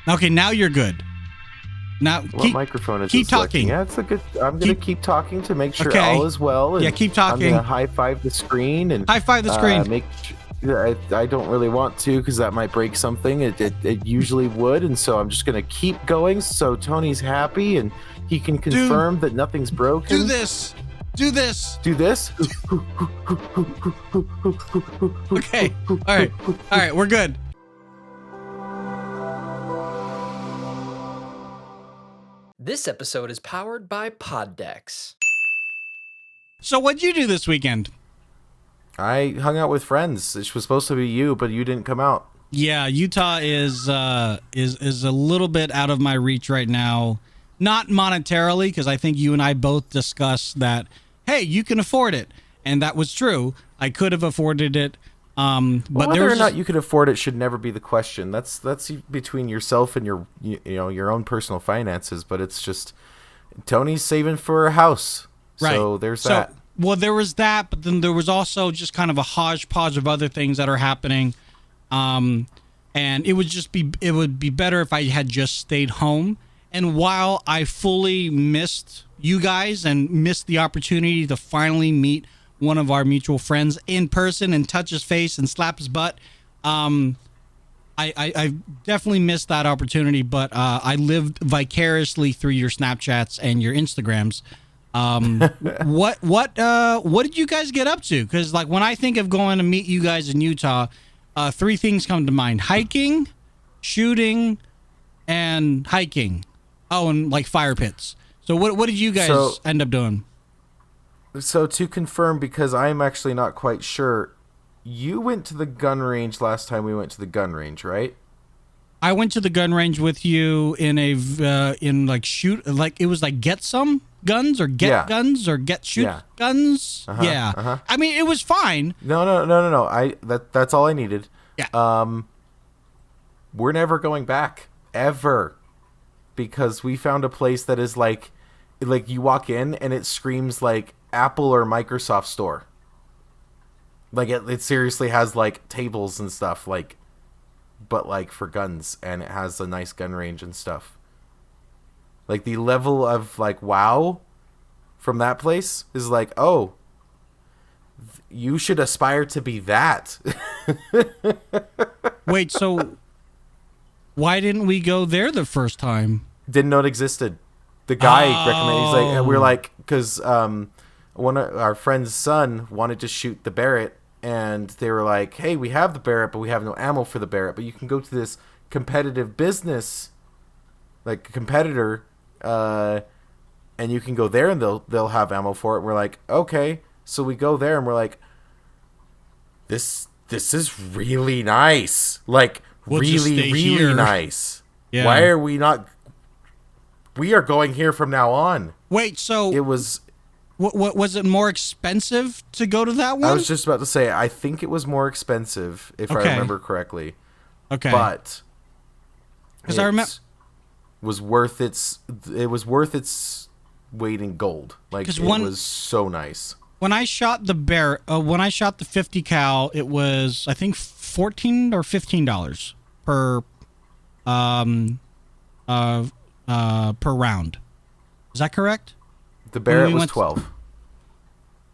Okay, now you're good. Now What microphone is keep talking. Yeah, it's a good. I'm gonna keep talking to make sure all is well. And yeah, keep talking. I'm gonna high five the screen and high five the screen. I don't really want to because that might break something. It usually would, and so I'm just gonna keep going so Tony's happy and he can confirm that nothing's broken. Do this. Do this. Do this. Okay. All right. We're good. This episode is powered by Poddex. So what'd you do this weekend? I hung out with friends. It was supposed to be you, but you didn't come out. Yeah, Utah is a little bit out of my reach right now. Not monetarily, because I think you and I both discussed that, hey, you can afford it. And that was true. I could have afforded it. But whether or not you could afford it should never be the question. That's between yourself and your own personal finances. But it's just Tony's saving for a house, right? So there's that. Well, there was that, but then there was also just kind of a hodgepodge of other things that are happening. And it would be better if I had just stayed home. And while I fully missed you guys and missed the opportunity to finally meet one of our mutual friends in person and touch his face and slap his butt, I definitely missed that opportunity. But I lived vicariously through your Snapchats and your Instagrams. What did you guys get up to? Because like when I think of going to meet you guys in Utah, three things come to mind: hiking, shooting, and hiking. Oh, and like fire pits. So what did you guys end up doing? So to confirm, because I'm actually not quite sure, you went to the gun range last time we went to the gun range, right? I went to the gun range with you in it was like get some guns or get guns or get shoot guns. I mean, it was fine. No. That's all I needed. Yeah. We're never going back ever, because we found a place that is like you walk in and it screams like Apple or Microsoft store. Like it seriously has like tables and stuff, like, but like for guns, and it has a nice gun range and stuff. Like the level of like wow from that place is like, oh, you should aspire to be that. Wait, so why didn't we go there the first time? Didn't know it existed. The guy recommended. He's like, we're like, because one of our friend's son wanted to shoot the Barrett, and they were like, hey, we have the Barrett, but we have no ammo for the Barrett. But you can go to this competitive business, like a competitor, and you can go there, and they'll have ammo for it. And we're like, okay. So we go there, and we're like, this is really nice. Like, we'll really here. Nice. Yeah. Why are we not? We are going here from now on. Wait, so it was. What was it more expensive to go to that one? I was just about to say, I think it was more expensive, if I remember correctly. Okay. But because I remember it was worth its weight in gold. Like it was so nice. When I shot the when I shot the 50 cal, it was I think $14 or $15 per round. Is that correct? The Barrett was 12.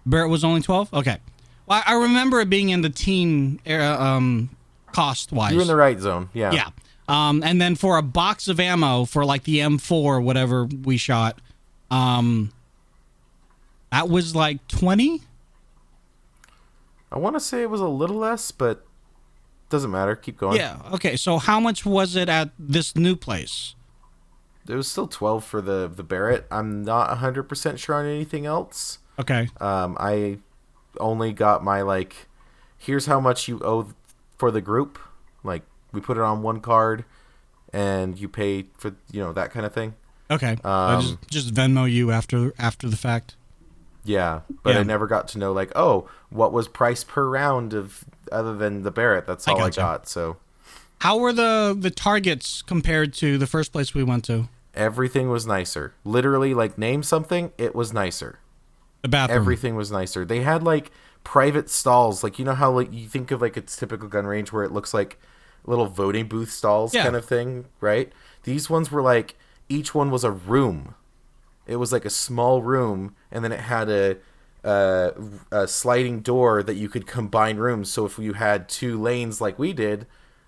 Barrett was only 12? Okay. Well, I remember it being in the teen cost-wise. You're in the right zone, yeah. Yeah. And then for a box of ammo for like the M4 or whatever we shot, that was like 20? I want to say it was a little less, but doesn't matter. Keep going. Yeah. Okay, so how much was it at this new place? It was still 12 for the Barrett. I'm not 100% sure on anything else. Okay. I only got my, like, here's how much you owe for the group. Like, we put it on one card, and you pay for, that kind of thing. Okay. I just Venmo you after the fact. Yeah, but I never got to know, like, oh, what was price per round of other than the Barrett. That's all I got, so. How were the targets compared to the first place we went to? Everything was nicer. Literally, like, name something, it was nicer. The bathroom. Everything was nicer. They had, like, private stalls. Like, you know how, like, you think of, like, a typical gun range where it looks like little voting booth stalls kind of thing, right? These ones were like, each one was a room. It was like a small room, and then it had a sliding door that you could combine rooms. So if you had 2 lanes like we did,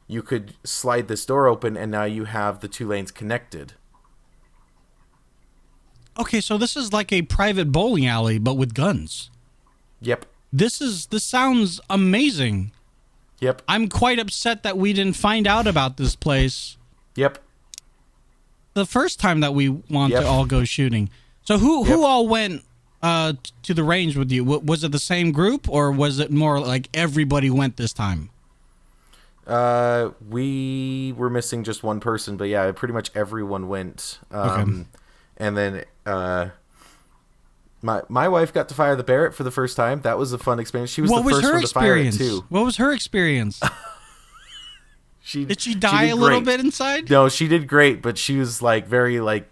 you could slide this door open, and now you have the 2 lanes connected. Okay, so this is like a private bowling alley, but with guns. Yep. This sounds amazing. Yep. I'm quite upset that we didn't find out about this place. Yep. The first time that we want to all go shooting. So who all went to the range with you? Was it the same group, or was it more like everybody went this time? We were missing just one person, but yeah, pretty much everyone went. Okay. And then my wife got to fire the Barrett for the first time. That was a fun experience. She was the first one to fire it too. What was her experience? Did she die a little bit inside? No, she did great, but she was like very like,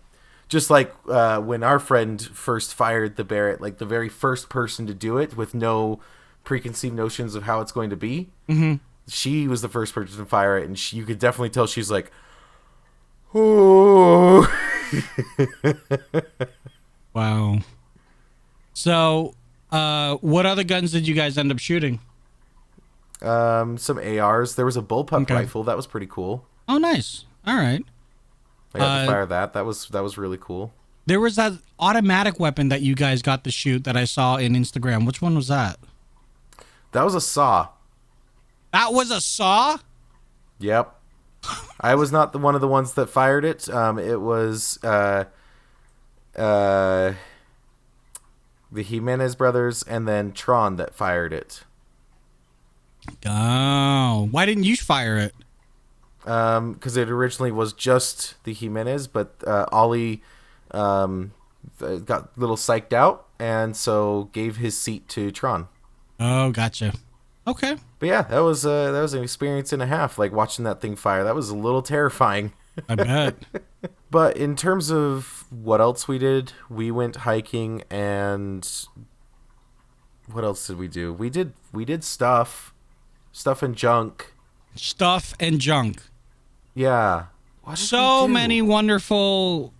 just like when our friend first fired the Barrett, like the very first person to do it with no preconceived notions of how it's going to be. Mm-hmm. She was the first person to fire it, and you could definitely tell she's like, oh. Wow. So, what other guns did you guys end up shooting? Some ARs. There was a bullpup rifle. That was pretty cool. Oh, nice. All right. I got to fire that. That was really cool. There was that automatic weapon that you guys got to shoot that I saw in Instagram. Which one was that? That was a saw. That was a saw? Yep. I was not one of the ones that fired it. It was the Jimenez brothers and then Tron that fired it. Oh, why didn't you fire it? Because it originally was just the Jimenez, but Ollie got a little psyched out, and so gave his seat to Tron. Oh, gotcha. Okay. But yeah, that was an experience and a half, like watching that thing fire. That was a little terrifying. I bet. But in terms of what else we did, we went hiking, and what else did we do? We did stuff and junk. Stuff and junk. Yeah. So many wonderful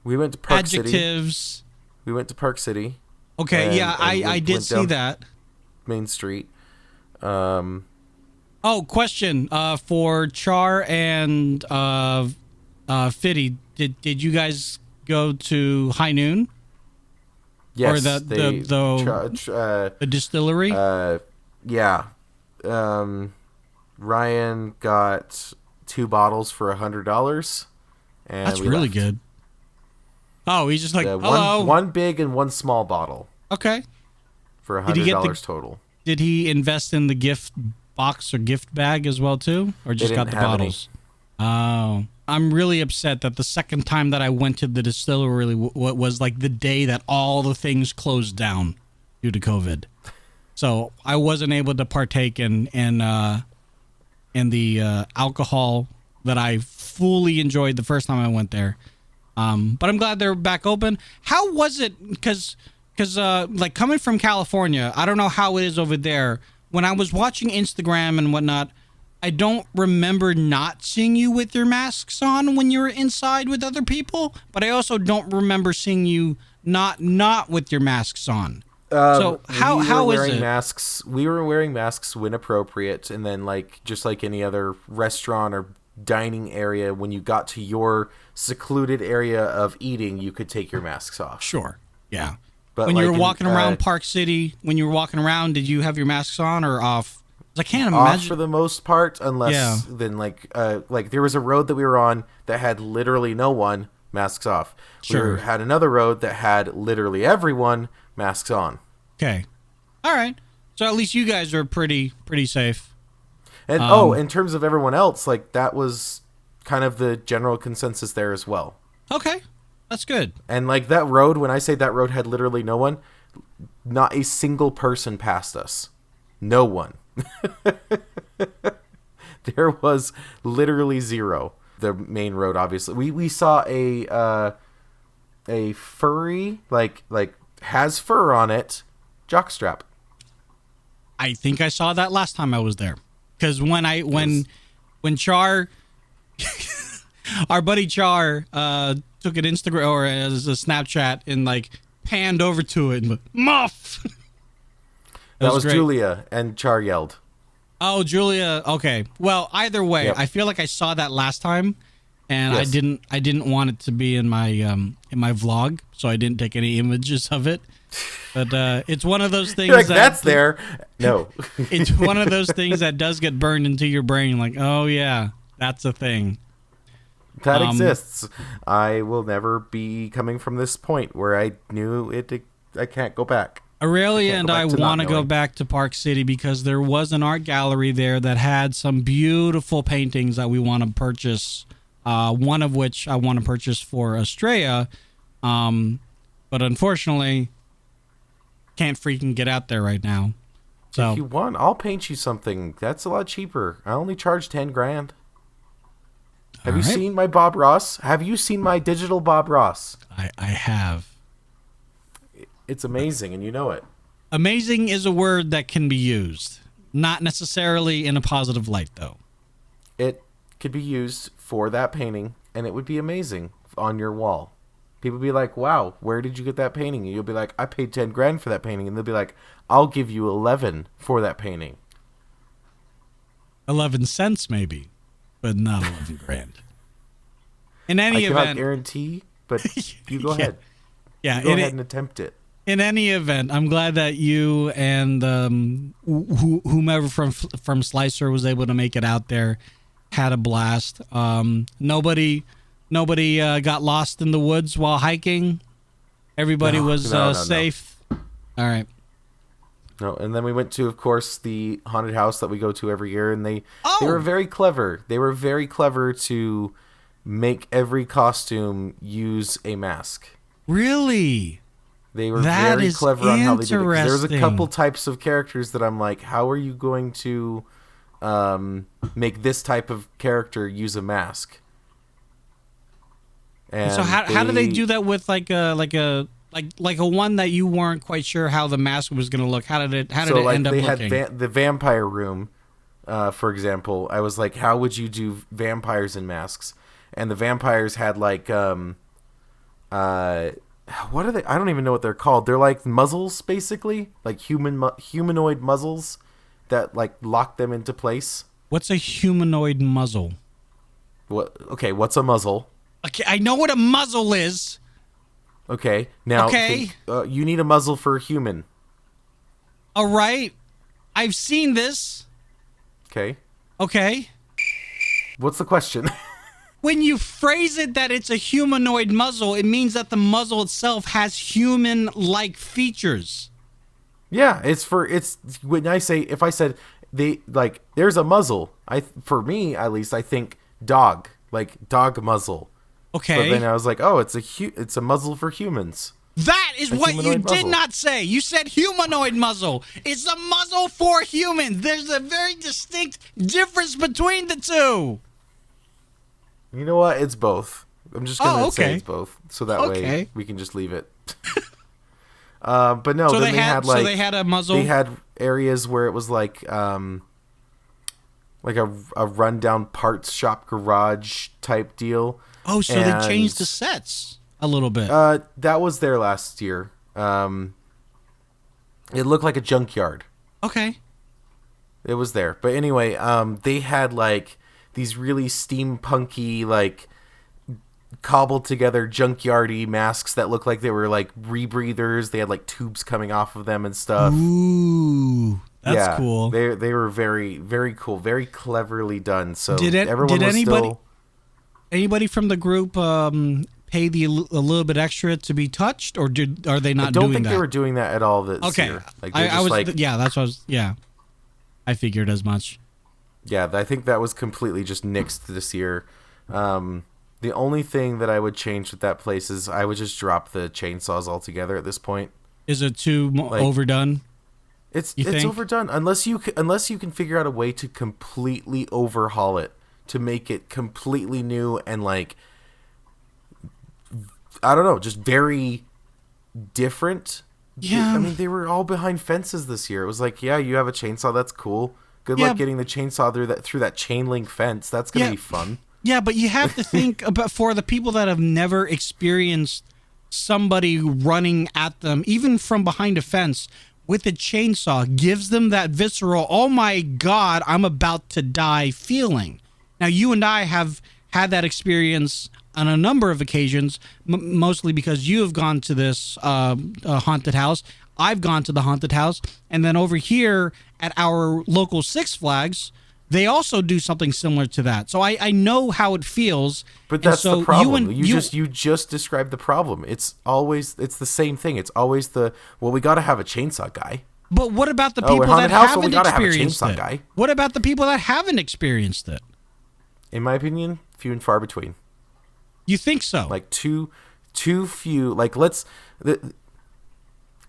we went to Park adjectives. City. We went to Park City. Okay, yeah, I did see that. Main Street. Question. For Char and Fitty, did you guys go to High Noon? Yes. Or the distillery? Yeah. Ryan got 2 bottles for $100. And that's really good. Oh, he's just like, hello. One big and one small bottle. Okay. For $100 total. Did he invest in the gift box or gift bag as well too, or just got the bottles? Oh, I'm really upset that the second time that I went to the distillery was like the day that all the things closed down due to COVID. So I wasn't able to partake in the alcohol that I fully enjoyed the first time I went there. But I'm glad they're back open. How was it? Because like coming from California, I don't know how it is over there. When I was watching Instagram and whatnot, I don't remember not seeing you with your masks on when you were inside with other people. But I also don't remember seeing you not with your masks on. So how is it? Masks. We were wearing masks when appropriate, and then just like any other restaurant or dining area, when you got to your secluded area of eating, you could take your masks off. Sure. Yeah. But when you were walking around Park City, when you were walking around, did you have your masks on or off? I can't imagine. Off for the most part, unless then like there was a road that we were on that had literally no one, masks off. Sure. We had another road that had literally everyone, masks on. Okay. All right. So at least you guys are pretty safe. And in terms of everyone else, that was kind of the general consensus there as well. Okay. That's good. And that road, when I say that road had literally no one, not a single person passed us. No one. There was literally zero. The main road, obviously. We saw a furry, has fur on it, jockstrap. I think I saw that last time I was there. Because when when Char, our buddy Char, took an Instagram or as a Snapchat and like panned over to it and went, Muff. That was great. Julia, and Char yelled. Oh, Julia. Okay. Well, either way, Yep. I feel like I saw that last time, and Yes. I didn't want it to be in my vlog, so I didn't take any images of it. But it's one of those things You're like, that that's there. No. it's one of those things that does get burned into your brain. Like, oh yeah, that's a thing. That exists. I will never be coming from this point where I knew it. I can't go back. Aurelia and I go back to want not to go knowing. back to Park City because there was an art gallery there that had some beautiful paintings that we want to purchase. One of which I want to purchase for Estrella, but unfortunately, can't freaking get out there right now. So If you want, I'll paint you something. That's a lot cheaper. I only charge $10,000. Have you All right. seen my Bob Ross? Have you seen my digital Bob Ross? I have. It's amazing, and you know it. Amazing is a word that can be used, not necessarily in a positive light, though. It could be used for that painting, and it would be amazing on your wall. People be like, "Wow, where did you get that painting?" And you'll be like, "I paid $10,000 for that painting," and they'll be like, "I'll give you 11 for that painting." 11 cents, maybe, but not 11 grand. In I any cannot event, guarantee, but you go Yeah. ahead. yeah, Go in, ahead and attempt it. in any event, I'm glad that you and whomever from Slicer was able to make it out there, had a blast. Nobody got lost in the woods while hiking. Everybody was no. safe. All right. No, and then we went to, of course, the haunted house that we go to every year, and they Oh! were very clever. They were very clever to make every costume use a mask. Really? They were That very is clever on how they did it. 'Cause there was a interesting. couple types of characters that I'm like, how are you going to make this type of character use a mask? And So how do they do that with like a one that you weren't quite sure how the mask was going to look? How did it end up they looking? had the vampire room, for example. I was like, how would you do vampires in masks? And the vampires had like what are they? I don't even know what they're called. They're like muzzles, basically, like humanoid muzzles that like lock them into place. What's a humanoid muzzle? What? Okay, what's a muzzle? Okay, I know what a muzzle is. Okay, now Okay. you need a muzzle for a human. All right. I've seen this. Okay, Okay. what's the question? When you phrase it that it's a humanoid muzzle, it means that the muzzle itself has human-like features. Yeah, it's when if I said they like there's a muzzle. For me at least I think dog, like dog muzzle. Okay. But then I was like, oh, it's a muzzle for humans. That is what you humanoid did muzzle. not say. You said humanoid muzzle. It's a muzzle for humans. There's a very distinct difference between the two. You know what? It's both. I'm just gonna say okay. it's both, so that Okay. way we can just leave it. But no, So then they had like they had a muzzle. they had areas where it was like a rundown parts shop garage type deal. Oh, so And, they changed the sets a little bit. That was there last year. It looked like a junkyard. Okay. It was there. But anyway, they had like these really steampunky, like cobbled together junkyardy masks that looked like they were like rebreathers. They had like tubes coming off of them and stuff. Ooh, that's Yeah, cool. They were very, very cool, very cleverly done. So Did everyone was anybody still... anybody from the group pay a little bit extra to be touched, or are they not I don't doing think that? they were doing that at all this Okay, year. Like I just was like that's what I was. Yeah, I figured as much. yeah, I think that was completely just nixed this year. The only thing that I would change with that place is I would just drop the chainsaws altogether at this point. Is it too Like- overdone? It's think? overdone unless you can figure out a way to completely overhaul it, to make it completely new and like I don't know, just very different. Yeah. I mean, they were all behind fences this year. It was like, yeah, you have a chainsaw, that's cool. Good Yeah. luck getting the chainsaw through that chain link fence. That's gonna be fun. Yeah, but you have to think about for the people that have never experienced somebody running at them, even from behind a fence with a chainsaw, gives them that visceral, oh my God, I'm about to die feeling. Now, you and I have had that experience on a number of occasions, mostly because you have gone to this haunted house. I've gone to the haunted house. And then over here at our local Six Flags, they also do something similar to that. So I know how it feels. But that's the problem. You you just described the problem. It's the same thing. It's always we got to have a chainsaw guy. But what about the people that haven't experienced it? Guy. What about the people that haven't experienced it? In my opinion, few and far between. You think so? Like too few. Like the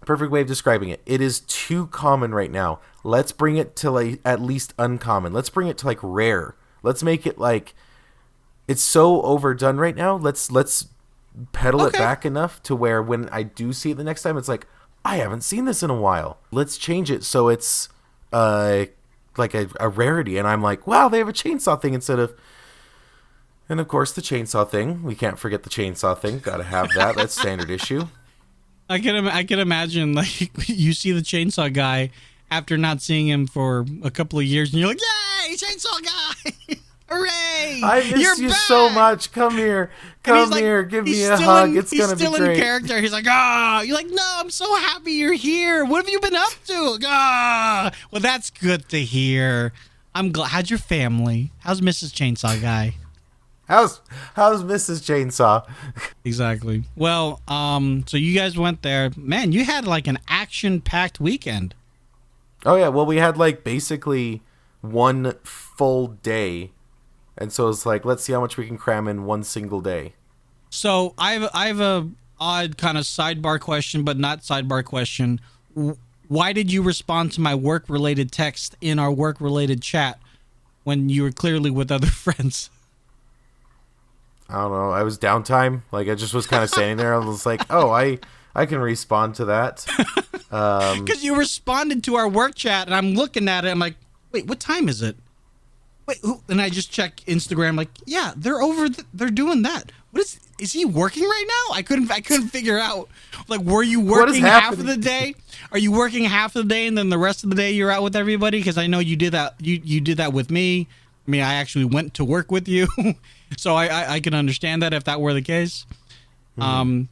perfect way of describing it. It is too common right now. Let's bring it to like at least uncommon. Let's bring it to like rare. Let's make it like it's so overdone right now. Let's pedal it back enough to where when I do see it the next time, it's like I haven't seen this in a while. Let's change it so it's like a rarity, and I'm like, wow, they have a chainsaw thing instead of. And of course, the chainsaw thing. We can't forget the chainsaw thing. Got to have that. That's standard issue. I can imagine like you see the chainsaw guy after not seeing him for a couple of years, and you're like, "Yay, chainsaw guy! Hooray! I miss you so much. Come here, come here, give me a hug. It's gonna be great." He's still in character. He's like, "Ah!" You're like, "No, I'm so happy you're here. What have you been up to?" Like, "Ah, well, that's good to hear. I'm glad. How's your family? How's Mrs. Chainsaw Guy?" How's Mrs. Chainsaw? Exactly. Well, so you guys went there. Man, you had like an action-packed weekend. Oh yeah, well we had like basically one full day. And so it's like, let's see how much we can cram in one single day. So I have a odd kind of sidebar question, but not sidebar question. Why did you respond to my work-related text in our work-related chat when you were clearly with other friends? I don't know. I was downtime. Like I just was kind of standing there. I was like, oh, I can respond to that. Because you responded to our work chat, and I'm looking at it. I'm like, wait, what time is it? Wait, who? And I just check Instagram. Like, yeah, they're over. They're doing that. What is he working right now? I couldn't figure out. Like, were you working half of the day? Are you working half of the day, and then the rest of the day you're out with everybody? Because I know you did that. You did that with me. I mean, I actually went to work with you. So I can understand that if that were the case. Mm-hmm.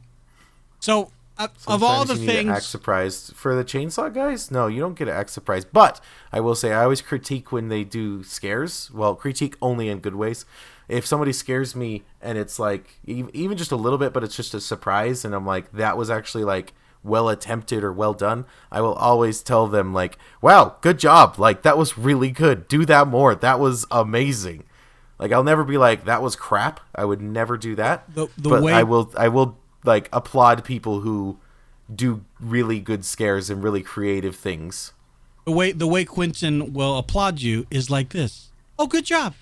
So of all the things, to act surprised for the chainsaw guys. No, you don't get to act surprised. But I will say, I always critique when they do scares. Well, critique only in good ways. If somebody scares me and it's like even just a little bit, but it's just a surprise, and I'm like, that was actually like well attempted or well done, I will always tell them like, wow, good job. Like that was really good. Do that more. That was amazing. Like I'll never be like that was crap. I would never do that. I will like applaud people who do really good scares and really creative things. The way Quinnton will applaud you is like this. Oh, good job.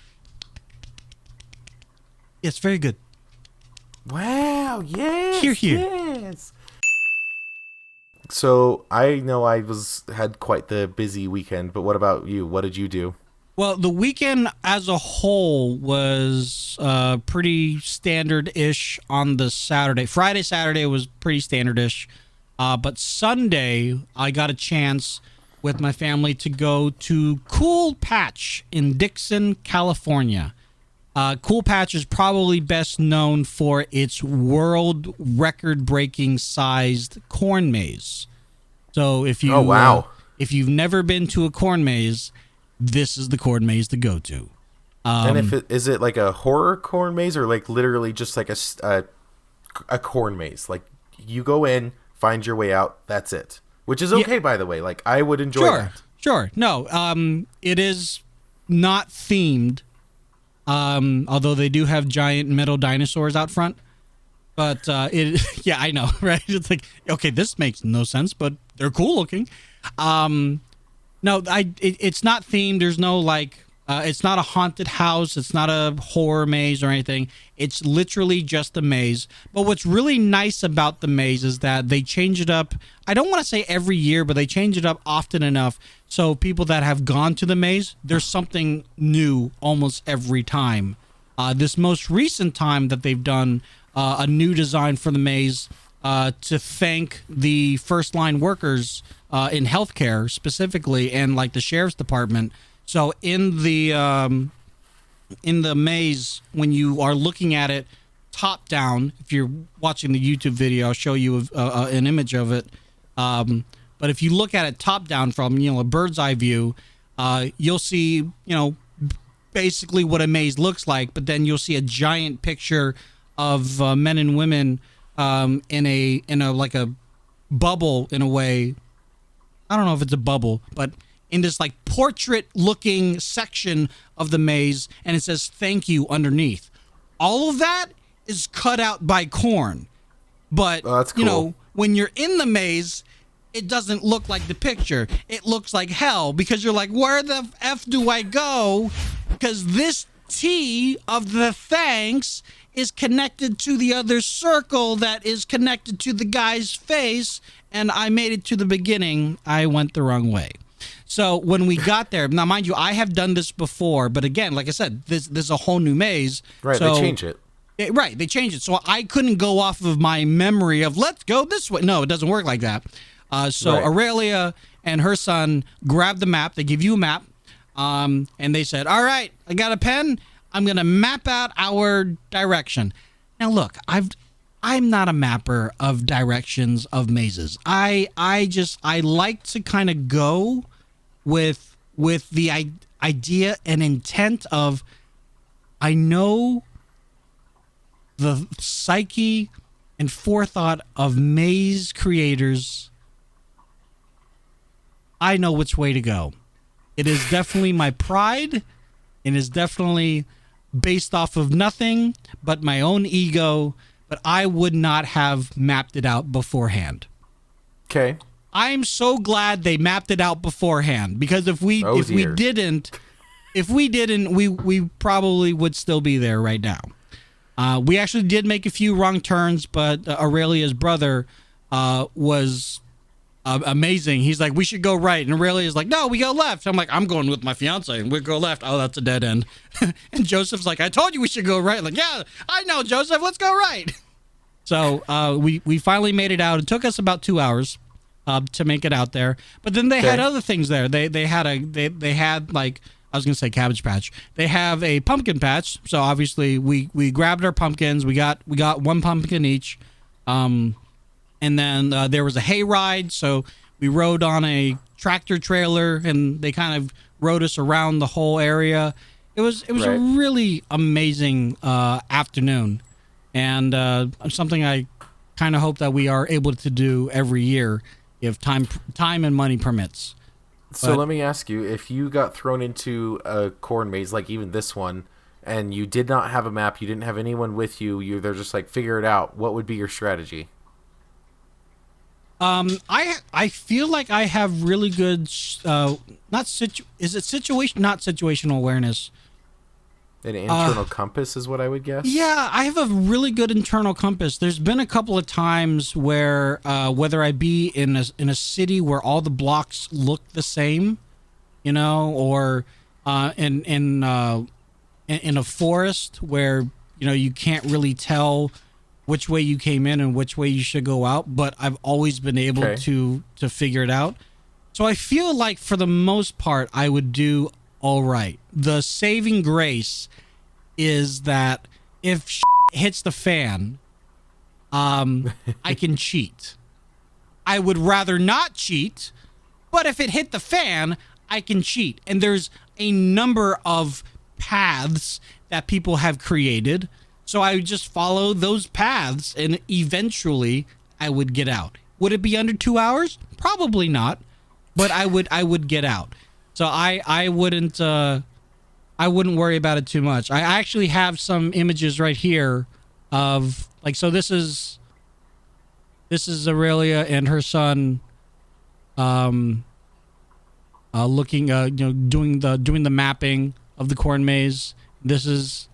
Yes, very good. Wow, yes. Here. Yes. So I know I had quite the busy weekend, but what about you? What did you do? Well, the weekend as a whole was pretty standard-ish on the Saturday. Friday, Saturday was pretty standard-ish. But Sunday, I got a chance with my family to go to Cool Patch in Dixon, California. Cool Patch is probably best known for its world record-breaking sized corn maze. So if you've never been to a corn maze, this is the corn maze to go to. And is it like a horror corn maze or like literally just like a corn maze? Like you go in, find your way out, that's it. Which is okay, by the way. Like I would enjoy that. Sure. No, it is not themed. Although they do have giant metal dinosaurs out front. But yeah, I know, right? It's like, okay, this makes no sense, but they're cool looking. No, it's not themed. There's no like It's not a haunted house. It's not a horror maze or anything. It's literally just a maze. But what's really nice about the maze is that they change it up. I don't want to say every year, but they change it up often enough. So people that have gone to the maze, there's something new almost every time. This most recent time that they've done a new design for the maze to thank the first line workers in healthcare specifically, and like the sheriff's department. So in the maze, when you are looking at it top down, if you're watching the YouTube video, I'll show you an image of it. But if you look at it top down from a bird's eye view, you'll see basically what a maze looks like. But then you'll see a giant picture of men and women in a like a bubble in a way. I don't know if it's a bubble, but in this like portrait looking section of the maze, and it says thank you underneath. All of that is cut out by corn. But that's cool. When you're in the maze, it doesn't look like the picture. It looks like hell, because you're like, where the F do I go? Because this T of the thanks is connected to the other circle that is connected to the guy's face, and I made it to the beginning. I went the wrong way. So when we got there, now mind you, I have done this before, but again, like I said, this is a whole new maze. Right, so, they change it. Right, they change it. So I couldn't go off of my memory of let's go this way. No, it doesn't work like that. So Right. Aurelia and her son grabbed the map. They give you a map, and they said, all right, I got a pen. I'm going to map out our direction. Now, look, I'm not a mapper of directions of mazes. I like to kind of go with the idea and intent of I know the psyche and forethought of maze creators. I know which way to go. It is definitely my pride. It is definitely based off of nothing but my own ego, but I would not have mapped it out beforehand. Okay. I'm so glad they mapped it out beforehand, because if we didn't, we probably would still be there right now. We actually did make a few wrong turns, but Aurelia's brother was amazing. He's like, we should go right, and Aurelia's like, no, we go left. I'm like, I'm going with my fiance, and we go left. Oh, that's a dead end. And Joseph's like, I told you we should go right. Like, yeah, I know, Joseph. Let's go right. So we finally made it out. It took us about 2 hours to make it out there. But then they had other things there. They had like, I was gonna say Cabbage Patch. They have a pumpkin patch. So obviously we grabbed our pumpkins. We got one pumpkin each. And then there was a hay ride. So we rode on a tractor trailer, and they kind of rode us around the whole area. It was Right. a really amazing afternoon, and something I kind of hope that we are able to do every year if time and money permits. So let me ask you, if you got thrown into a corn maze like even this one, and you did not have a map, you didn't have anyone with you, they're just like, figure it out, what would be your strategy? I feel like I have really good not situational awareness. An internal compass is what I would guess. Yeah, I have a really good internal compass. There's been a couple of times where whether I be in a city where all the blocks look the same, or in a forest where you can't really tell which way you came in and which way you should go out, but I've always been able to figure it out. So I feel like for the most part I would do all right. The saving grace is that if hits the fan, I can cheat. I would rather not cheat, but if it hit the fan, I can cheat. And there's a number of paths that people have created. So I would just follow those paths, and eventually I would get out. Would it be under 2 hours? Probably not, but I would get out. So I wouldn't worry about it too much. I actually have some images right here of like, so this is Aurelia and her son looking doing the mapping of the corn maze. This is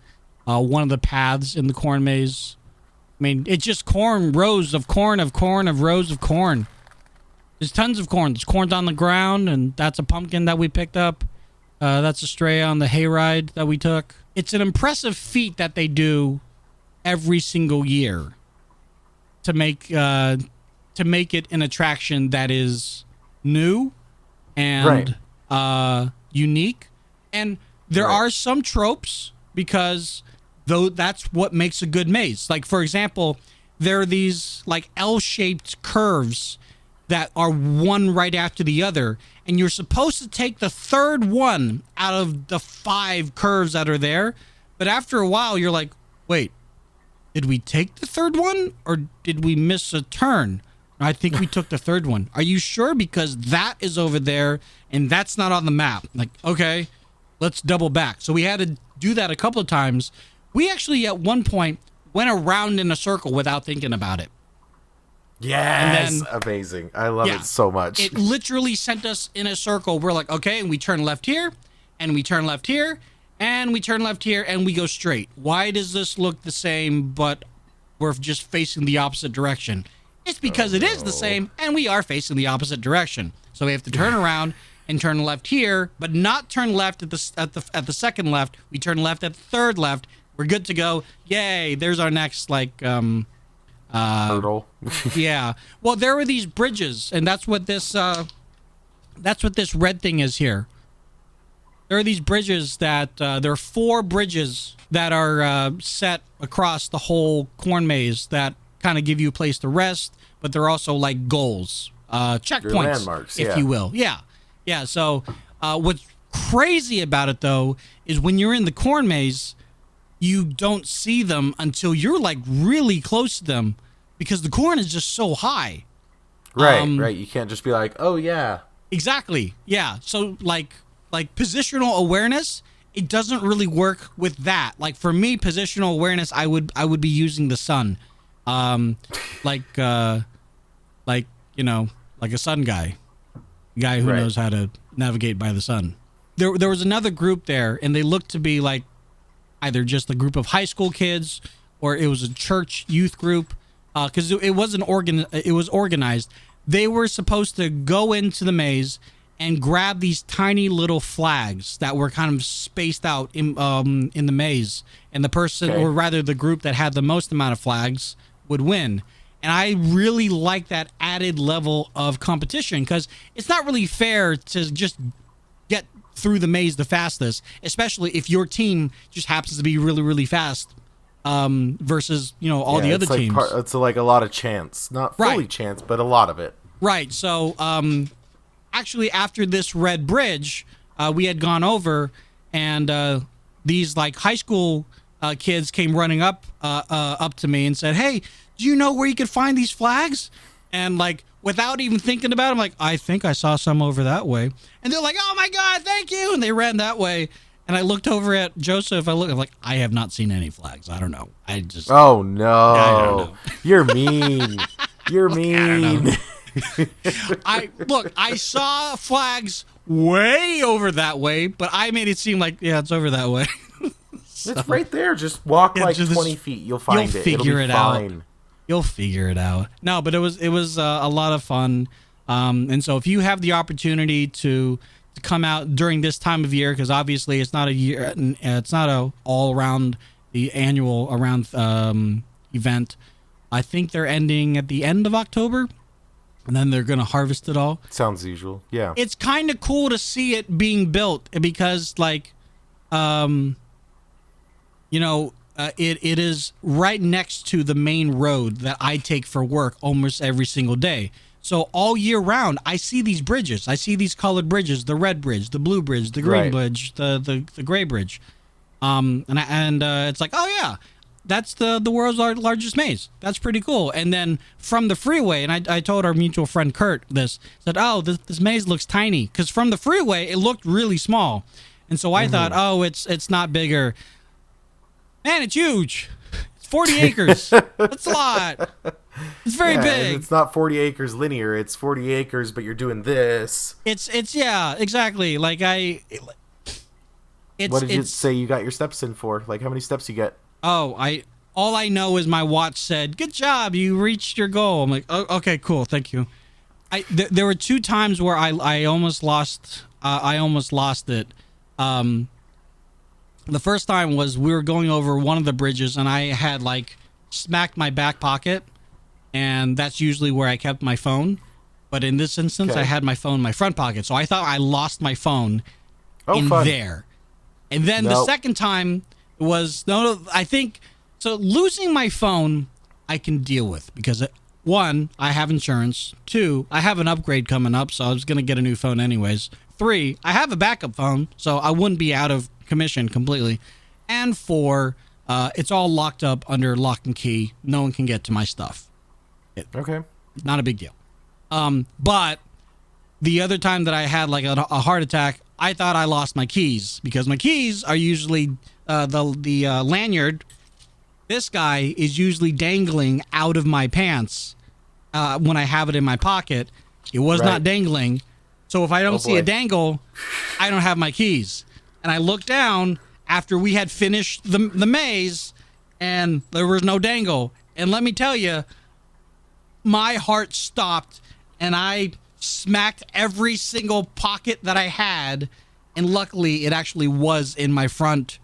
one of the paths in the corn maze. I mean, it's just corn, rows of corn, of rows of corn. There's tons of corn. There's corn on the ground, and that's a pumpkin that we picked up. That's a stray on the hayride that we took. It's an impressive feat that they do every single year to make it an attraction that is new and unique. And there are some tropes because though that's what makes a good maze. Like, for example, there are these like L-shaped curves that are one right after the other, and you're supposed to take the third one out of the 5 curves that are there. But after a while, you're like, wait, did we take the third one or did we miss a turn? I think we took the third one. Are you sure? Because that is over there and that's not on the map. Like, okay, let's double back. So we had to do that a couple of times. We actually at one point went around in a circle without thinking about it. Yes, amazing. I love it so much. It literally sent us in a circle. We're like, okay, and we turn left here, and we turn left here, and we turn left here, and we go straight. Why does this look the same, but we're just facing the opposite direction? It's because it is the same, and we are facing the opposite direction. So we have to turn around and turn left here, but not turn left at the second left. We turn left at the third left. We're good to go. Yay! There's our next hurdle. Yeah. Well, there were these bridges, and that's what this red thing is here. There are these bridges that there are 4 bridges that are set across the whole corn maze that kind of give you a place to rest, but they're also like goals, checkpoints, landmarks, if you will. Yeah. So what's crazy about it though is when you're in the corn maze, you don't see them until you're like really close to them because the corn is just so high. Right. You can't just be like, oh yeah. Exactly. Yeah. So like positional awareness, it doesn't really work with that. Like for me, positional awareness, I would be using the sun, like a sun guy who knows how to navigate by the sun. There was another group there, and they looked to be like either just a group of high school kids or it was a church youth group, because it was organized. They were supposed to go into the maze and grab these tiny little flags that were kind of spaced out in the maze, and the person, or rather the group that had the most amount of flags, would win. And I really like that added level of competition because it's not really fair to just get through the maze the fastest, especially if your team just happens to be really, really fast versus all the other teams. It's like a lot of chance, not fully chance, but a lot of it. Right. So actually, after this red bridge, we had gone over, and these like high school kids came running up to me and said, "Hey, do you know where you could find these flags?" And like without even thinking about it, I'm like, "I think I saw some over that way." And they're like, "Oh my God, thank you!" And they ran that way. And I looked over at Joseph. I'm like, I have not seen any flags. I don't know. Oh no! I don't know. You're mean. You're mean. I saw flags way over that way, but I made it seem like it's over that way. So, it's right there. Just walk 20 feet. You'll find it. Figure It'll be it fine. out. You'll figure it out. No, but it was a lot of fun. And so if you have the opportunity to come out during this time of year, because obviously it's not a all around the annual event. I think they're ending at the end of October, and then they're going to harvest it all. Sounds usual. Yeah. It's kind of cool to see it being built because it is right next to the main road that I take for work almost every single day. So all year round, I see these bridges. I see these colored bridges: the red bridge, the blue bridge, the green bridge, the gray bridge. And it's like, oh yeah, that's the world's largest maze. That's pretty cool. And then from the freeway, and I told our mutual friend Kurt this, said, oh, this maze looks tiny, because from the freeway it looked really small, and so I thought, oh, it's not bigger. Man, it's huge. It's 40 acres. That's a lot. It's very big. It's not 40 acres linear. It's 40 acres, but you're doing this. It's yeah, exactly. Like It's, What did you it's, say you got your steps in for? Like, how many steps you get? Oh, all I know is my watch said, "Good job, you reached your goal." I'm like, "Oh, okay, cool, thank you." There were 2 times where I almost lost. I almost lost it. The first time was we were going over one of the bridges, and I had like smacked my back pocket, and that's usually where I kept my phone. But in this instance, I had my phone in my front pocket, so I thought I lost my phone Fun. there. And then the second time was I think so. Losing my phone, I can deal with because 1, I have insurance. 2, I have an upgrade coming up, so I was gonna get a new phone anyways. 3, I have a backup phone, so I wouldn't be out of commission completely. And 4, it's all locked up under lock and key. No one can get to my stuff. Okay. Not a big deal. But the other time that I had like a heart attack, I thought I lost my keys because my keys are usually the lanyard. This guy is usually dangling out of my pants when I have it in my pocket. It was not dangling. So if I don't see a dangle, I don't have my keys. And I looked down after we had finished the maze and there was no dangle. And let me tell you, my heart stopped and I smacked every single pocket that I had. And luckily, it actually was in my front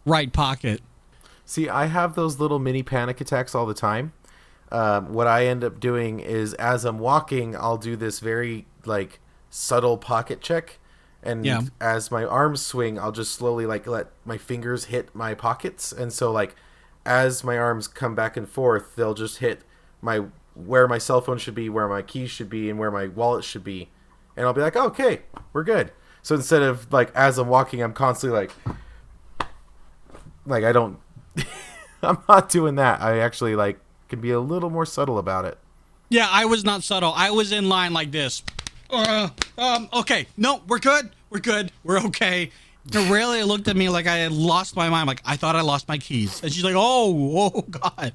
right pocket. See, I have those little mini panic attacks all the time. What I end up doing is as I'm walking, I'll do this very like subtle pocket check. And as my arms swing, I'll just slowly like let my fingers hit my pockets. And so like as my arms come back and forth, they'll just hit where my cell phone should be, where my keys should be, and where my wallet should be. And I'll be like, oh, okay, we're good. So instead of like as I'm walking, I'm constantly like I don't I'm not doing that. I actually like can be a little more subtle about it. Yeah, I was not subtle. I was in line like this. Okay, no, we're good. We're okay. Aurelia looked at me like I had lost my mind. Like I thought I lost my keys, and she's like, "Oh God."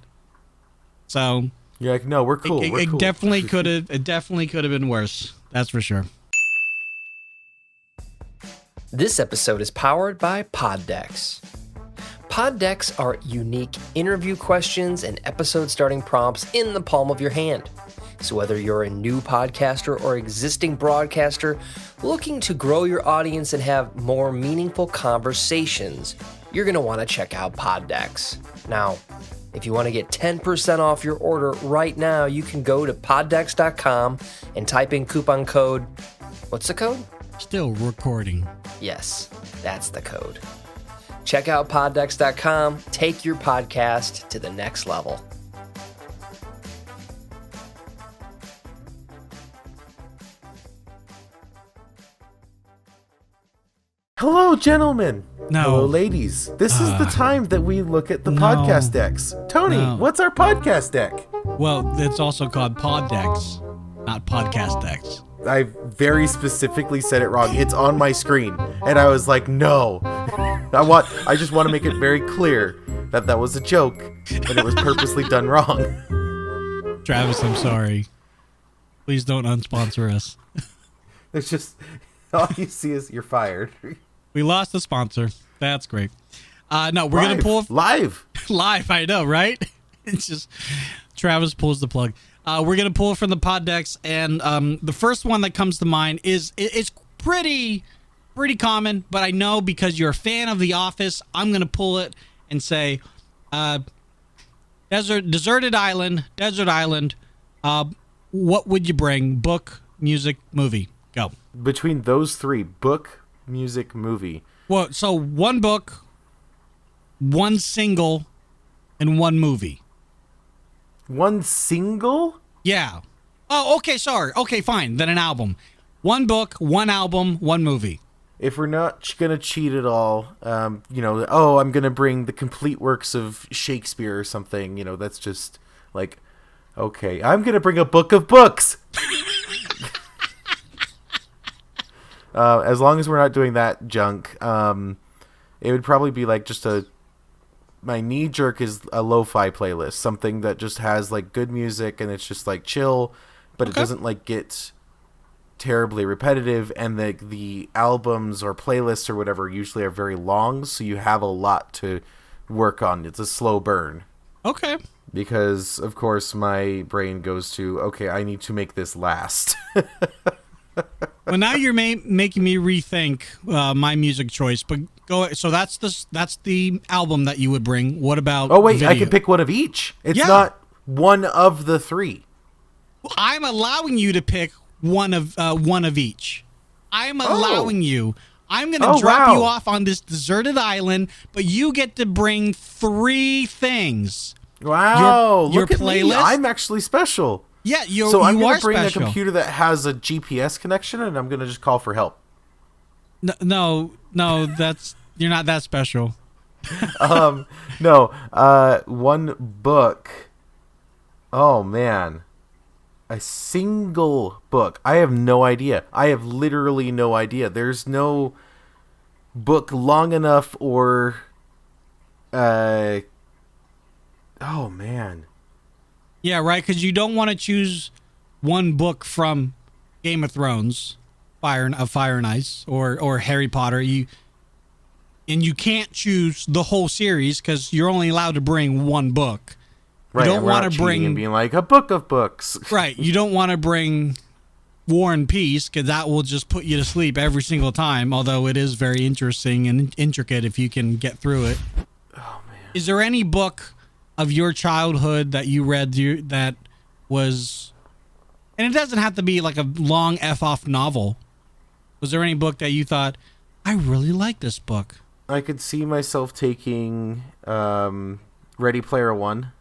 So you're like, "No, we're cool." It cool. definitely could have. It definitely could have been worse. That's for sure. This episode is powered by Poddex. Poddex are unique interview questions and episode starting prompts in the palm of your hand. So whether you're a new podcaster or existing broadcaster looking to grow your audience and have more meaningful conversations, you're going to want to check out Poddex. Now, if you want to get 10% off your order right now, you can go to poddex.com and type in coupon code. What's the code? Still recording. Yes, that's the code. Check out poddex.com. Take your podcast to the next level. Hello, gentlemen. No. Hello, ladies. This is the time that we look at the podcast decks. Tony, what's our podcast deck? Well, it's also called Poddex, not Podcast Decks. I very specifically said it wrong. It's on my screen, and I was like, no. I just want to make it very clear that that was a joke, and it was purposely done wrong. Travis, I'm sorry. Please don't unsponsor us. It's just all you see is you're fired. We lost a sponsor. That's great. No, we're gonna pull live. I know, right? It's just Travis pulls the plug. We're gonna pull from the Poddex, and the first one that comes to mind is it's pretty common, but I know because you're a fan of The Office, I'm gonna pull it and say, deserted island. What would you bring? Book, music, movie. Go. Between those three, book, music, movie. Well, so one book, one single, and one movie. One single? Yeah. Oh, okay, sorry. Okay, fine. Then an album. One book, one album, one movie. If we're not going to cheat at all, I'm going to bring the complete works of Shakespeare or something, that's just like, okay, I'm going to bring a book of books. As long as we're not doing that junk, it would probably be like just my knee jerk is a lo-fi playlist, something that just has like good music and it's just like chill, but it doesn't like get terribly repetitive, and the albums or playlists or whatever usually are very long, so you have a lot to work on. It's a slow burn. Okay. Because, of course, my brain goes to, okay, I need to make this last. Well, now you're making me rethink my music choice. But go. So that's the album that you would bring. What about? Oh wait, video? I can pick one of each. It's Yeah. not one of the three. I'm allowing you to pick one of each. I'm allowing you. I'm going to drop you off on this deserted island, but you get to bring 3 things. Wow, Your look at playlist? me. I'm actually special. Yeah, So you I'm going are to bring special. a computer that has a GPS connection, and I'm going to just call for help. No, that's you're not that special. No, one book. Oh, man. A single book. I have no idea. I have literally no idea. There's no book long enough or... Oh, man. Yeah, right, because you don't want to choose one book from Game of Thrones, Fire and Ice, or Harry Potter. And you can't choose the whole series because you're only allowed to bring one book. Right, you don't want to cheating bring and being like a book of books. right. You don't want to bring War and Peace because that will just put you to sleep every single time. Although it is very interesting and intricate if you can get through it. Oh man. Is there any book of your childhood that you read that was, and it doesn't have to be like a long F-off novel. Was there any book that you thought, I really like this book? I could see myself taking Ready Player One.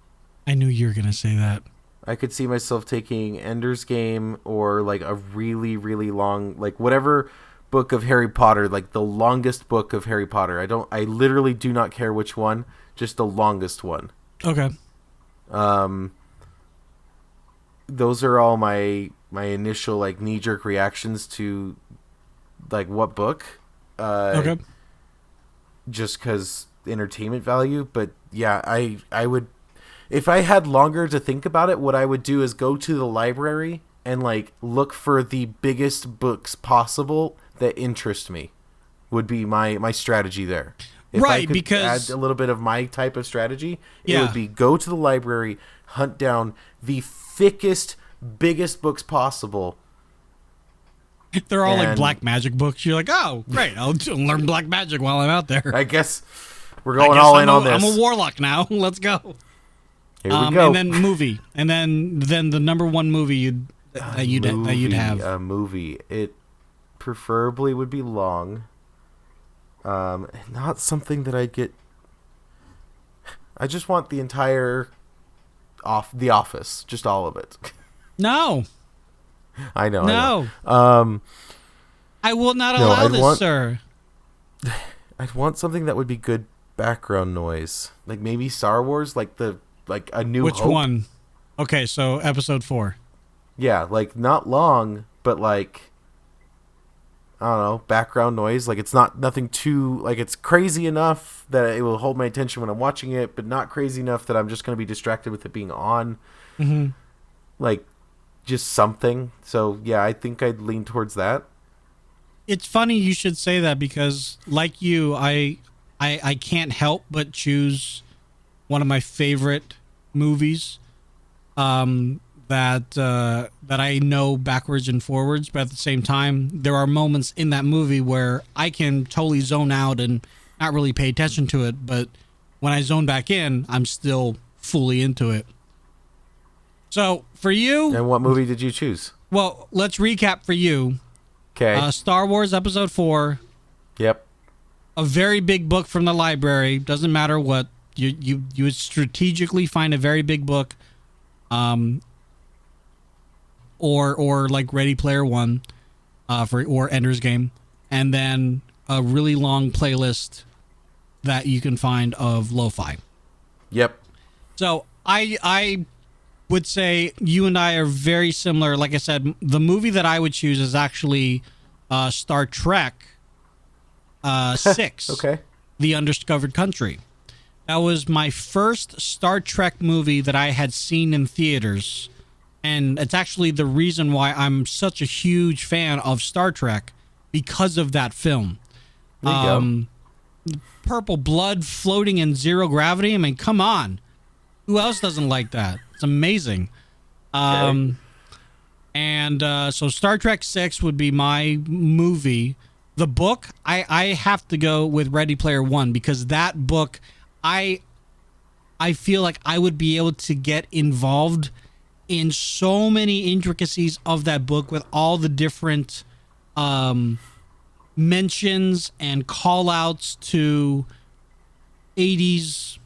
I knew you were going to say that. I could see myself taking Ender's Game or like a really, really long, like whatever book of Harry Potter, like the longest book of Harry Potter. I literally do not care which one, just the longest one. Okay. Those are all my initial like knee-jerk reactions to like what book. Okay. Just because entertainment value. But yeah, I would, if I had longer to think about it, what I would do is go to the library and like look for the biggest books possible that interest me. Would be my strategy there. If Right, I could because add a little bit of my type of strategy, it Yeah. would be go to the library, hunt down the thickest, biggest books possible. they're all like and- black magic books. You're like, oh, great. I'll learn black magic while I'm out there. I guess we're going all in on this. I'm a warlock now. Let's go. Here we go. And then movie. And then the number one movie that you'd have. A movie. It preferably would be long. Not something that I'd get. I just want the entire The Office, just all of it. No. I know. No. I know. I will not No, allow I'd this, want- sir. I'd want something that would be good background noise, like maybe Star Wars, like A New Which Hope. one? Okay, so episode 4. Yeah, like not long, but like I don't know, background noise. Like it's nothing too like it's crazy enough that it will hold my attention when I'm watching it, but not crazy enough that I'm just going to be distracted with it being on. Mm-hmm. Like just something. So yeah, I think I'd lean towards that. It's funny you should say that because, like you, I can't help but choose one of my favorite movies that I know backwards and forwards, but at the same time, there are moments in that movie where I can totally zone out and not really pay attention to it, but when I zone back in, I'm still fully into it. So, for you... And what movie did you choose? Well, let's recap for you. Okay. Star Wars Episode 4, Yep. a very big book from the library. Doesn't matter what. You would strategically find a very big book, or like Ready Player One, or Ender's Game, and then a really long playlist that you can find of lo-fi. Yep. So I would say you and I are very similar. Like I said, the movie that I would choose is actually Star Trek 6. Okay. The Undiscovered Country. That was my first Star Trek movie that I had seen in theaters And it's actually the reason why I'm such a huge fan of Star Trek, because of that film. There you go. Purple blood floating in zero gravity. I mean, come on. Who else doesn't like that? It's amazing. Okay. So Star Trek 6 would be my movie. The book, I have to go with Ready Player One, because that book, I feel like I would be able to get involved in so many intricacies of that book, with all the different mentions and call outs to 80s,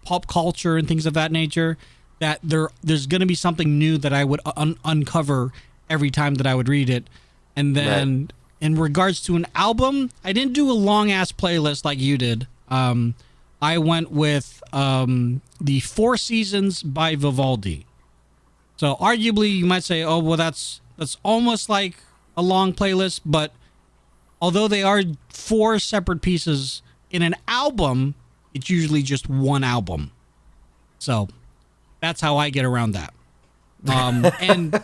pop culture and things of that nature, that there's going to be something new that I would uncover every time that I would read it. And then in regards to an album, I didn't do a long ass playlist like you did. I went with the Four Seasons by Vivaldi. So arguably you might say, oh, well, that's almost like a long playlist, but although they are 4 separate pieces in an album, it's usually just one album. So that's how I get around that. And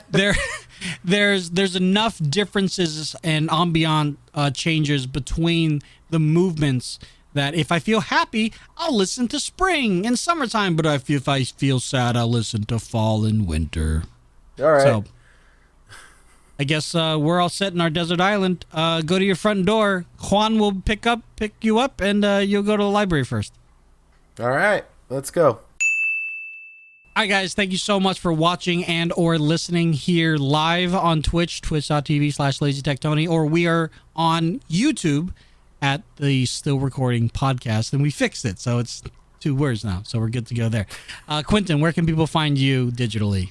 there's enough differences and ambient changes between the movements that if I feel happy, I'll listen to spring and summertime, but if I feel sad, I'll listen to fall and winter. All right. So I guess we're all set in our desert island. Go to your front door. Juan will pick you up, and you'll go to the library first. All right. Let's go. All right, guys, thank you so much for watching and or listening here live on Twitch, twitch.tv/LazyTechTony, or we are on YouTube at the Still Recording Podcast, and we fixed it, so it's 2 words now, so we're good to go there. Quinnton, where can people find you digitally?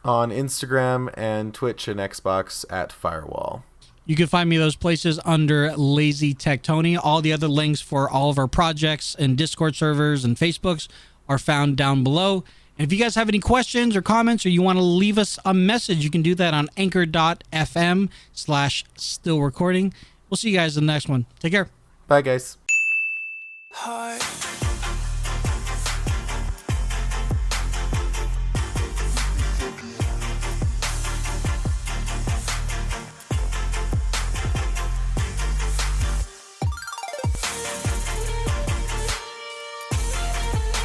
On Instagram and Twitch and Xbox at Firewall. You can find me those places under Lazy Tech Tony. All the other links for all of our projects and Discord servers and Facebooks are found down below. And if you guys have any questions or comments, or you want to leave us a message, you can do that on anchor.fm/stillrecording. We'll see you guys in the next one. Take care. Bye, guys. Heart